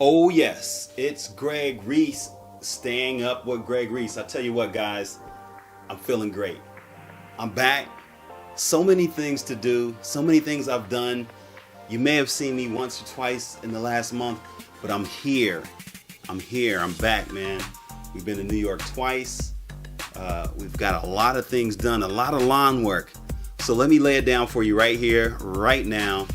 Oh yes, it's Greg Reese, staying up with Greg Reese. I tell you what, guys, I'm feeling great. I'm back. So many things to do, so many things I've done. You may have seen me once or twice in the last month, but I'm here. I'm back, man. We've been to New York twice. We've got a lot of things done, a lot of lawn work. So let me lay it down for you right here, right now.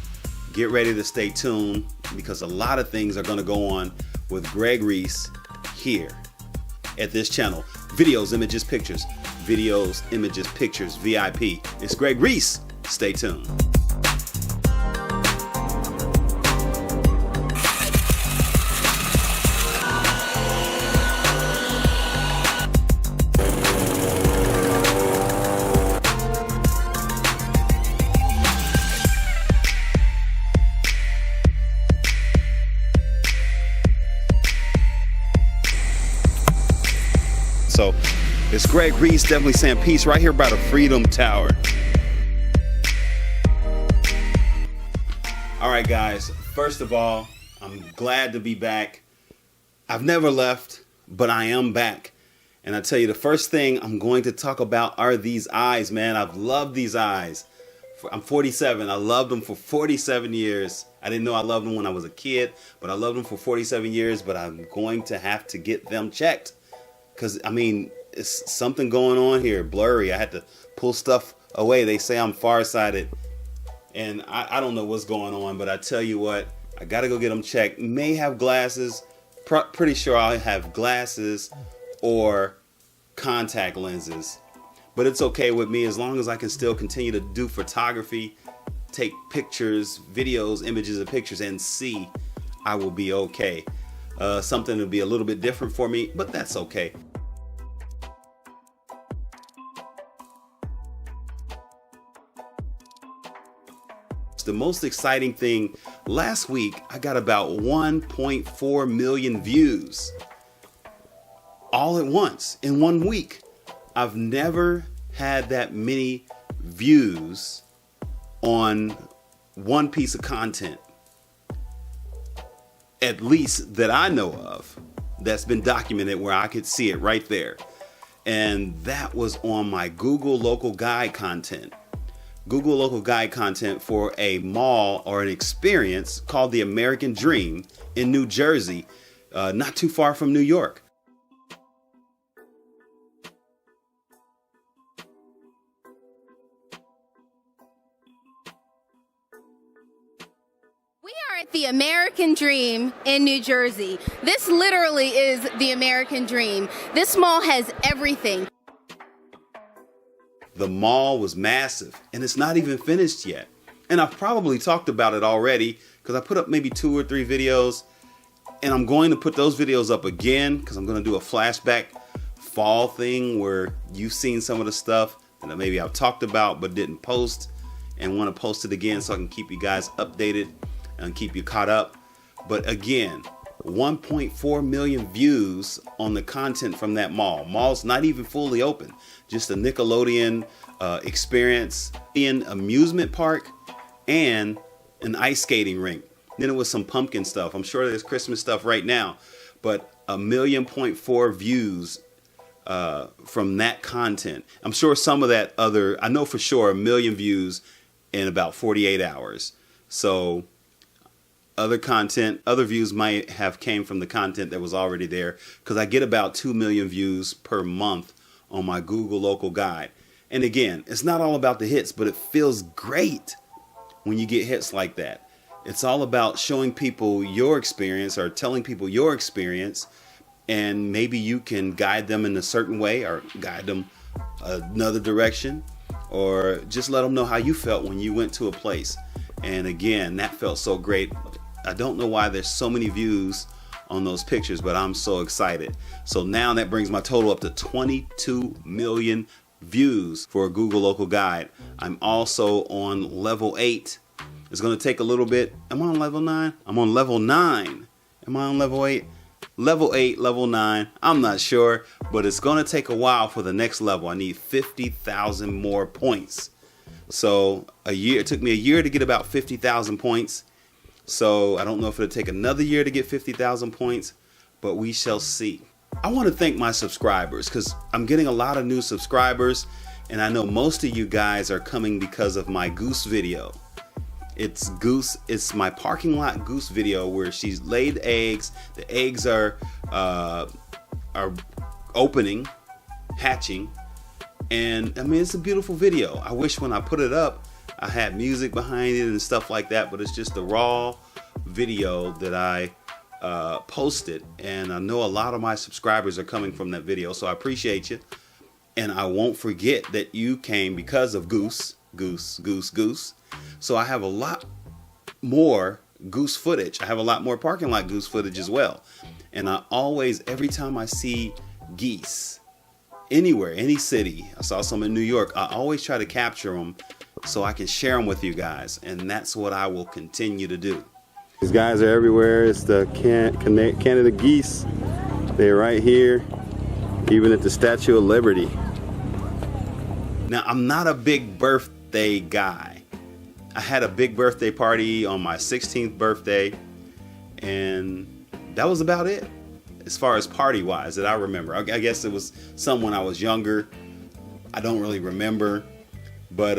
Get ready to stay tuned because a lot of things are going to go on with Greg Reese here at this channel. Videos, images, pictures. Videos, images, pictures, VIP. It's Greg Reese. Stay tuned. So it's Greg Reese, definitely saying peace right here by the Freedom Tower. All right, guys. First of all, I'm glad to be back. I've never left, but I am back. And I tell you, the first thing I'm going to talk about are these eyes, man. I've loved these eyes. I'm 47. I loved them for 47 years. I didn't know I loved them when I was a kid, but I loved them for 47 years. But I'm going to have to get them checked. Because, I mean, it's something going on here, blurry. I had to pull stuff away. They say I'm farsighted, and I don't know what's going on, but I tell you what, I got to go get them checked. May have glasses. Pretty sure I'll have glasses or contact lenses. But it's okay with me as long as I can still continue to do photography, take pictures, videos, images and pictures, and see. I will be okay. Something to be a little bit different for me, but that's okay. The most exciting thing, last week I got about 1.4 million views all at once in 1 week. I've never had that many views on one piece of content, at least that I know of, that's been documented where I could see it right there. And that was on my Google local guide content. Google local guide content for a mall or an experience called the American Dream in New Jersey, not too far from New York. At the American Dream in New Jersey. This literally is the American Dream. This mall has everything. The mall was massive and it's not even finished yet. And I've probably talked about it already because I put up maybe 2 or 3 videos, and I'm going to put those videos up again because I'm going to do a flashback fall thing where you've seen some of the stuff that maybe I've talked about but didn't post, and want to post it again so I can keep you guys updated and keep you caught up. But again, 1.4 million views on the content from that mall. Mall's not even fully open. Just a Nickelodeon experience in amusement park and an ice skating rink. Then it was some pumpkin stuff. I'm sure there's Christmas stuff right now, but 1.4 million views from that content. I'm sure some of that other, I know for sure 1 million views in about 48 hours. So other content, other views might have came from the content that was already there, because I get about 2 million views per month on my Google local guide. And again, it's not all about the hits, but it feels great when you get hits like that. It's all about showing people your experience or telling people your experience, and maybe you can guide them in a certain way or guide them another direction, or just let them know how you felt when you went to a place. And again, that felt so great. I don't know why there's so many views on those pictures, but I'm so excited. So now that brings my total up to 22 million views for a Google local guide. I'm also on level 8. It's going to take a little bit. Am I on level 9? I'm on level 9. Am I on level 8? Level 8, level 9. I'm not sure, but it's going to take a while for the next level. I need 50,000 more points. So it took me a year to get about 50,000 points. So I don't know if it'll take another year to get 50,000 points, but we shall see. I want to thank my subscribers because I'm getting a lot of new subscribers, and I know most of you guys are coming because of my goose video. It's my parking lot goose video where she's laid eggs. The eggs are opening, hatching, and I mean, it's a beautiful video. I wish when I put it up I had music behind it and stuff like that, but it's just a raw video that I posted, and I know a lot of my subscribers are coming from that video, so I appreciate you. And I won't forget that you came because of goose. So I have a lot more goose footage. I have a lot more parking lot goose footage as well. And I always, every time I see geese anywhere, any city, I saw some in New York, I always try to capture them so I can share them with you guys. And that's what I will continue to do. These guys are everywhere. It's the Canada geese. They're right here, even at the Statue of Liberty. Now, I'm not a big birthday guy. I had a big birthday party on my 16th birthday, and that was about it as far as party-wise that I remember. I guess it was some when I was younger. I don't really remember, but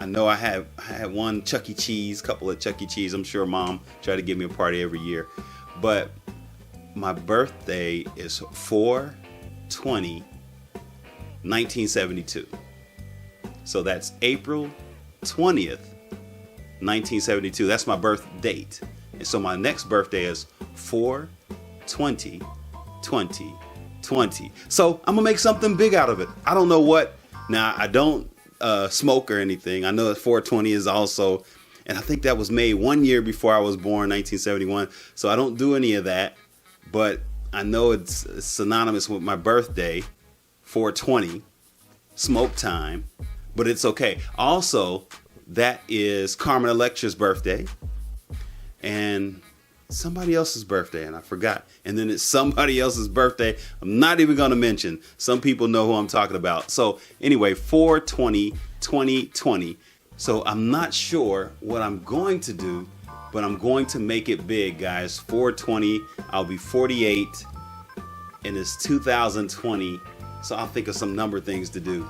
I know I had one Chuck E. Cheese, couple of Chuck E. Cheese. I'm sure Mom tried to give me a party every year. But my birthday is 4/20/1972. So that's April 20th, 1972. That's my birth date. And so my next birthday is 4/20/2020. So I'm going to make something big out of it. I don't know what. Now, I don't smoke or anything. I know that 4/20 is also, and I think that was made 1 year before I was born, 1971. So I don't do any of that, but I know it's synonymous with my birthday, 4/20, smoke time, but it's okay. Also, that is Carmen Electra's birthday and somebody else's birthday, and I forgot. And then it's somebody else's birthday I'm not even going to mention. Some people know who I'm talking about. So anyway, 4/20/2020. So I'm not sure what I'm going to do, but I'm going to make it big, guys. 4/20, I'll be 48, and it's 2020. So I'll think of some number things to do.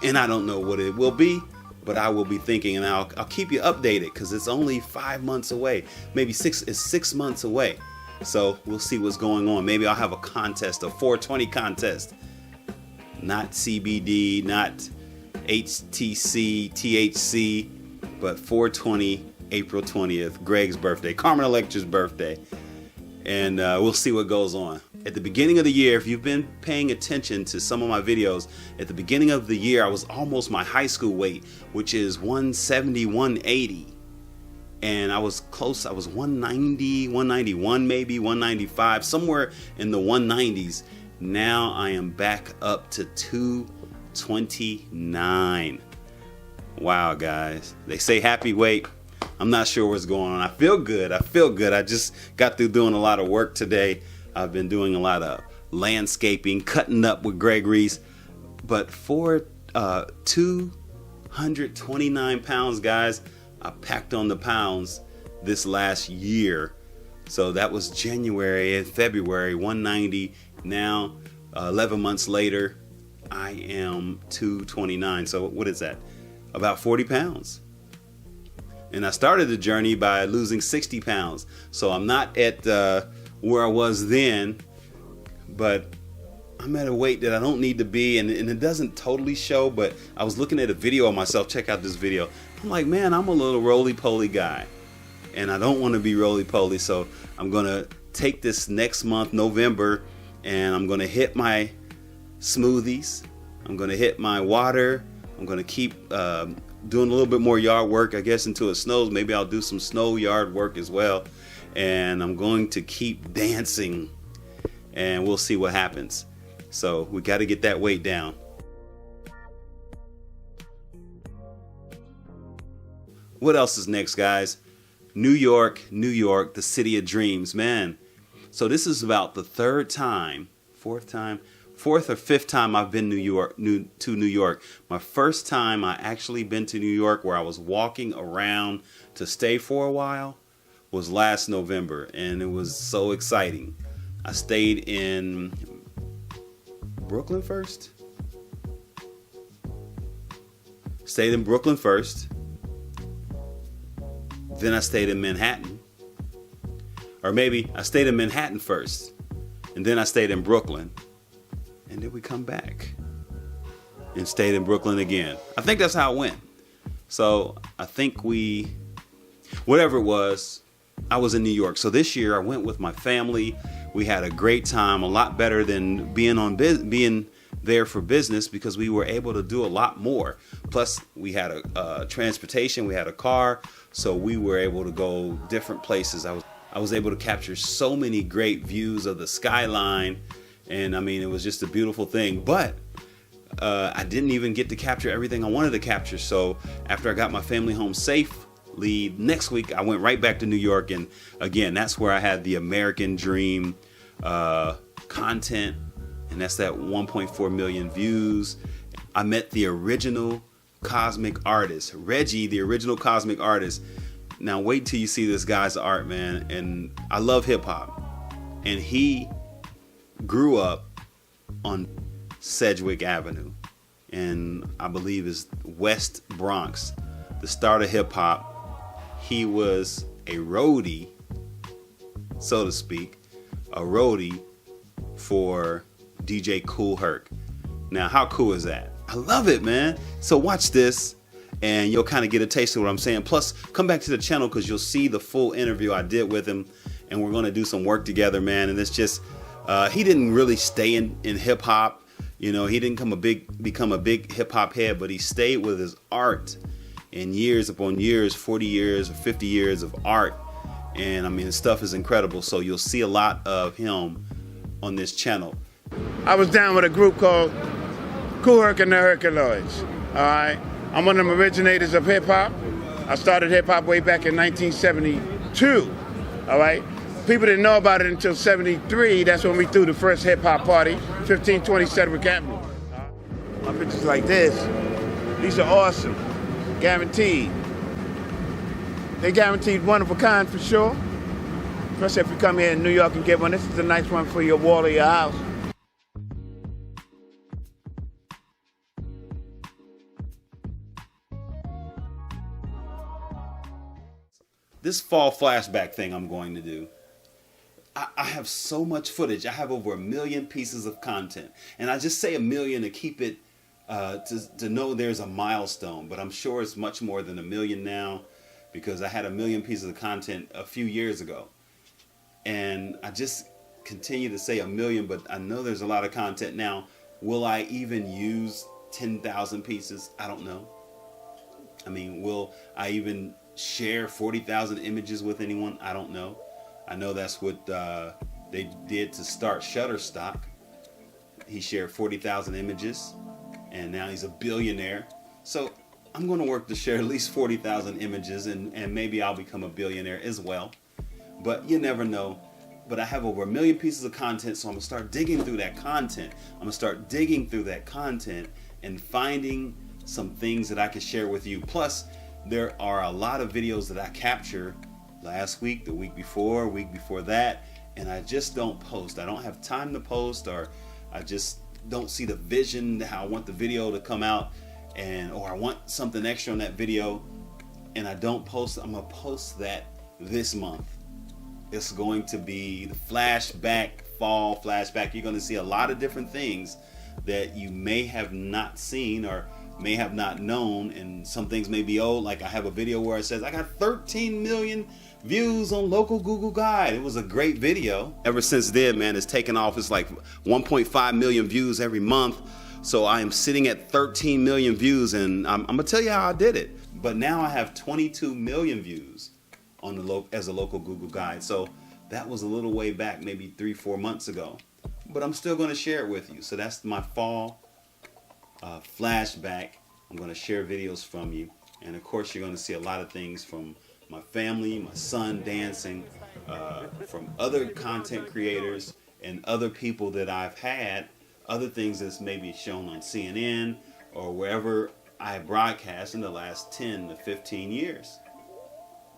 And I don't know what it will be, but I will be thinking, and I'll keep you updated because it's only 5 months away. Maybe it's 6 months away. So we'll see what's going on. Maybe I'll have a contest, a 4/20 contest. Not CBD, not HTC, THC, but 4/20, April 20th, Greg's birthday, Carmen Electra's birthday. And we'll see what goes on. At the beginning of the year, if you've been paying attention to some of my videos, at the beginning of the year, I was almost my high school weight, which is 170, 180. And I was close. I was 190, 191, maybe 195, somewhere in the 190s. Now I am back up to 229. Wow, guys. They say happy weight. I'm not sure what's going on. I feel good. I just got through doing a lot of work today. I've been doing a lot of landscaping, cutting up with Greg Reese. But for 229 pounds, guys, I packed on the pounds this last year. So that was January and February, 190. Now, 11 months later, I am 229. So what is that? About 40 pounds. And I started the journey by losing 60 pounds. So I'm not at where I was then, but I'm at a weight that I don't need to be, and it doesn't totally show, but I was looking at a video of myself. Check out this video. I'm like, man, I'm a little roly-poly guy, and I don't want to be roly-poly, so I'm going to take this next month, November, and I'm going to hit my smoothies. I'm going to hit my water. I'm going to keep doing a little bit more yard work, I guess, until it snows. Maybe I'll do some snow yard work as well. And I'm going to keep dancing, and we'll see what happens. So we got to get that weight down. What else is next, guys? New York, the city of dreams, man. So this is about the fourth or fifth time I've been to New York. My first time I actually been to New York, where I was walking around to stay for a while, was last November, and it was so exciting. I stayed in Brooklyn first. Stayed in Brooklyn first. Then I stayed in Manhattan. Or maybe I stayed in Manhattan first, and then I stayed in Brooklyn. And then we come back and stayed in Brooklyn again. I think that's how it went. So I think whatever it was, I was in New York. So this year I went with my family. We had a great time, a lot better than being there for business, because we were able to do a lot more. Plus we had a transportation, we had a car, so we were able to go different places. I was able to capture so many great views of the skyline, and I mean, it was just a beautiful thing. But I didn't even get to capture everything I wanted to capture. So after I got my family home safely, next week I went right back to New York, and again, that's where I had the American Dream content, and that's that 1.4 million views. I met the original cosmic artist, Reggie, the original cosmic artist. Now wait till you see this guy's art, man. And I love hip hop, and he grew up on Sedgwick Avenue, and I believe is West Bronx, the start of hip hop. He was a roadie, so to speak, a roadie for DJ Kool Herc. Now, how cool is that? I love it, man. So watch this, and you'll kind of get a taste of what I'm saying. Plus, come back to the channel, because you'll see the full interview I did with him, and we're going to do some work together, man. And it's just, he didn't really stay in hip hop. You know, he didn't become a big hip hop head, but he stayed with his art, and years upon years, 40 years or 50 years of art. And I mean, the stuff is incredible. So you'll see a lot of him on this channel. I was down with a group called Kool Herc and the Herculoids. All right, I'm one of them originators of hip hop. I started hip hop way back in 1972. All right, people didn't know about it until '73. That's when we threw the first hip hop party, 1520 Sedgwick Avenue. My pictures like this, these are awesome, guaranteed. They guaranteed one of a kind for sure. Especially if you come here in New York and get one. This is a nice one for your wall of your house. This fall flashback thing I'm going to do, I have so much footage. I have over 1 million pieces of content. And I just say 1 million to keep it, to know there's a milestone. But I'm sure it's much more than 1 million now, because I had 1 million pieces of content a few years ago. And I just continue to say 1 million, but I know there's a lot of content now. Will I even use 10,000 pieces? I don't know. I mean, will I even share 40,000 images with anyone? I don't know. I know that's what they did to start Shutterstock. He shared 40,000 images, and now he's a billionaire. So I'm going to work to share at least 40,000 images, and maybe I'll become a billionaire as well. But you never know. But I have over 1 million pieces of content, so I'm going to start digging through that content. And finding some things that I can share with you. Plus, there are a lot of videos that I captured last week, the week before that, and I just don't post. I don't have time to post, or I just don't see the vision how I want the video to come out, or I want something extra on that video, and I don't post. I'm gonna post that this month. It's going to be the flashback, fall flashback. You're going to see a lot of different things that you may have not seen or may have not known, and some things may be old. Like I have a video where it says I got 13 million views on local Google Guide. It was a great video. Ever since then, man, it's taken off. It's like 1.5 million views every month. So I am sitting at 13 million views, and I'm gonna tell you how I did it. But now I have 22 million views on the as a local Google Guide. So that was a little way back, maybe 3-4 months ago. But I'm still gonna share it with you. So that's my fall flashback. I'm going to share videos from you, and of course you're going to see a lot of things from my family, my son dancing, from other content creators and other people that I've had, other things that's maybe shown on CNN or wherever I broadcast in the last 10 to 15 years.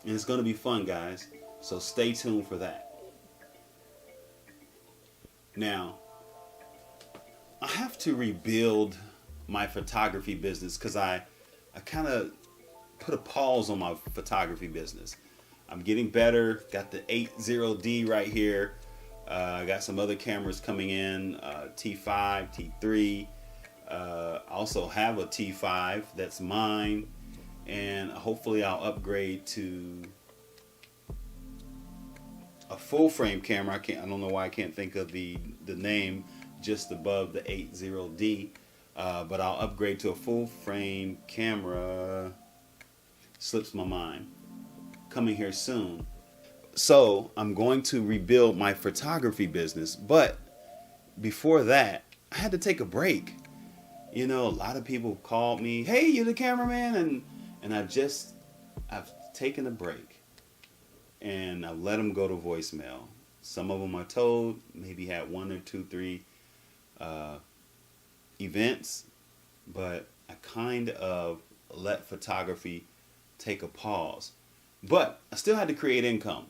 And it's going to be fun, guys. So stay tuned for that. Now, I have to rebuild my photography business because I kind of put a pause on my photography business. I'm getting better. Got the 80D right here. I got some other cameras coming in, T5, T3. I also have a T5 that's mine, and hopefully I'll upgrade to a full frame camera. I don't know why I can't think of the name just above the 80D, but I'll upgrade to a full frame camera. Slips my mind. Coming here soon. So I'm going to rebuild my photography business, but before that, I had to take a break. You know, a lot of people called me, "Hey, you're the cameraman," and I've taken a break, and I let them go to voicemail. Some of them I told maybe had 1 or 2, 3 events, but I kind of let photography take a pause. But I still had to create income,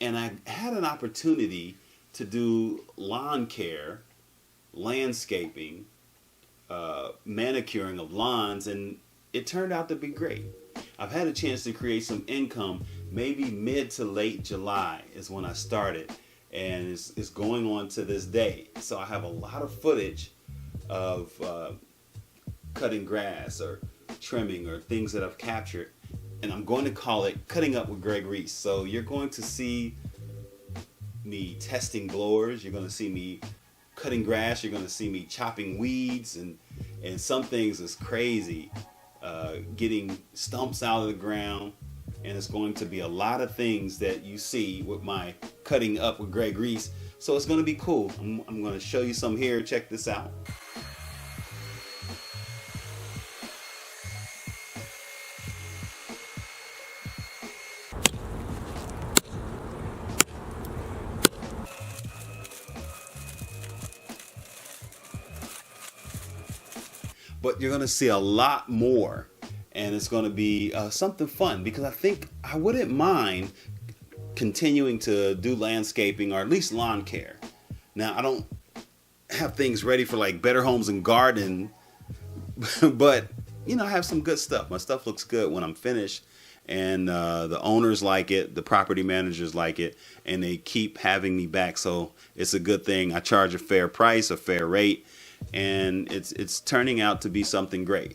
and I had an opportunity to do lawn care, landscaping, manicuring of lawns, and it turned out to be great. I've had a chance to create some income. Maybe mid to late July is when I started, and it's going on to this day. So I have a lot of footage of cutting grass or trimming or things that I've captured, and I'm going to call it Cutting Up with Greg Reese. So you're going to see me testing blowers, you're going to see me cutting grass, you're going to see me chopping weeds, and some things is crazy, getting stumps out of the ground, and it's going to be a lot of things that you see with my Cutting Up with Greg Reese. So it's going to be cool. I'm going to show you some here. Check this out. But you're going to see a lot more, and it's going to be something fun, because I think I wouldn't mind continuing to do landscaping or at least lawn care. Now, I don't have things ready for like Better Homes and Garden, but you know, I have some good stuff. My stuff looks good when I'm finished, and the owners like it, the property managers like it, and they keep having me back. So it's a good thing. I charge a fair price, a fair rate, and it's turning out to be something great.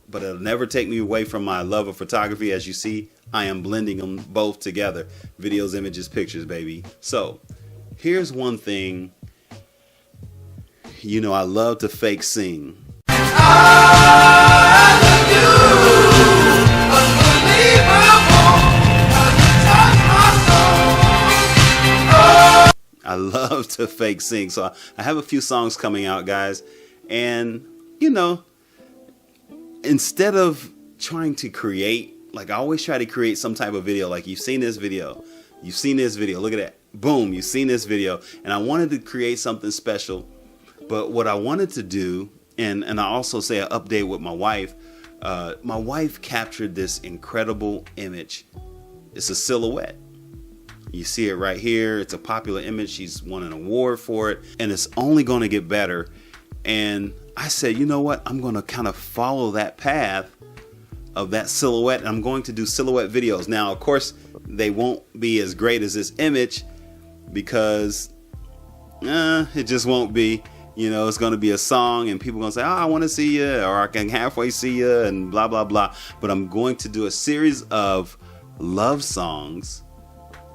But it'll never take me away from my love of photography. As you see, I am blending them both together. Videos, images, pictures, baby. So here's one thing. You know, I love to fake sing. I love to fake sing. So I have a few songs coming out, guys. And, you know, instead of trying to create, like I always try to create some type of video. Like you've seen this video. You've seen this video. Look at that. Boom. You've seen this video. And I wanted to create something special. But what I wanted to do, and I also say an update with my wife. My wife captured this incredible image. It's a silhouette. You see it right here. It's a popular image. She's won an award for it, and it's only going to get better. And I said, you know what? I'm going to kind of follow that path of that silhouette, and I'm going to do silhouette videos. Now, of course, they won't be as great as this image because it just won't be. You know, it's going to be a song, and people are going to say, oh, I want to see you, or I can halfway see you, and blah, blah, blah. But I'm going to do a series of love songs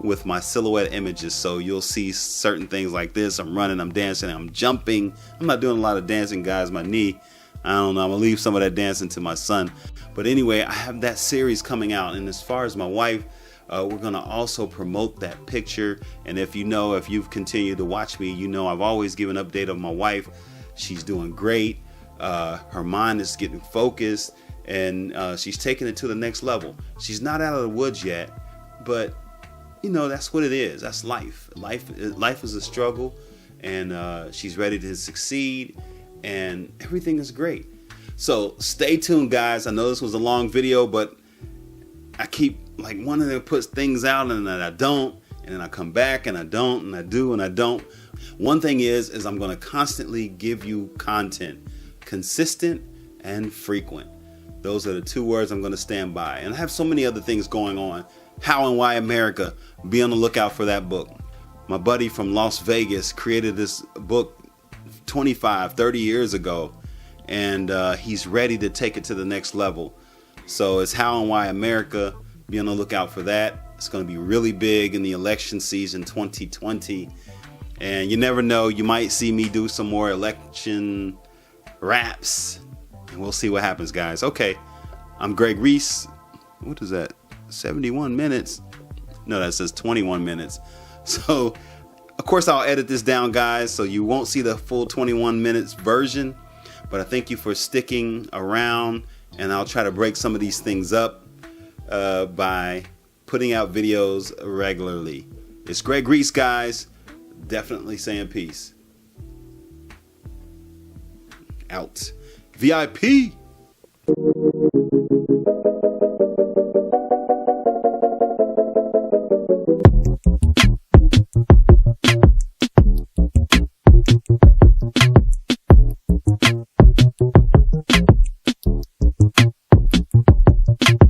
with my silhouette images. So you'll see certain things like this. I'm running, I'm dancing, I'm jumping. I'm not doing a lot of dancing, guys. My knee, I don't know. I'm going to leave some of that dancing to my son. But anyway, I have that series coming out. And as far as my wife, we're going to also promote that picture. And if you've continued to watch me, you know I've always given an update of my wife. She's doing great. Her mind is getting focused, and she's taking it to the next level. She's not out of the woods yet, but you know, that's what it is. That's life. Life is a struggle, and she's ready to succeed, and everything is great. So stay tuned, guys. I know this was a long video, but I keep like wanting to put things out and then I don't. and then I come back and I don't, and I do and I don't. One thing is I'm going to constantly give you content, consistent and frequent. Those are the 2 words I'm going to stand by. And I have so many other things going on. How and Why America. Be on the lookout for that book. My buddy from Las Vegas created this book 25, 30 years ago, and he's ready to take it to the next level. So it's How and Why America. Be on the lookout for that. It's going to be really big in the election season 2020. And you never know, you might see me do some more election raps. And we'll see what happens, guys. Okay, I'm Greg Reese. What is that? 71 minutes? No, that says 21 minutes. So, of course, I'll edit this down, guys, so you won't see the full 21 minutes version. But I thank you for sticking around, and I'll try to break some of these things up by putting out videos regularly. It's Greg Reese, guys. Definitely saying peace. Out. VIP.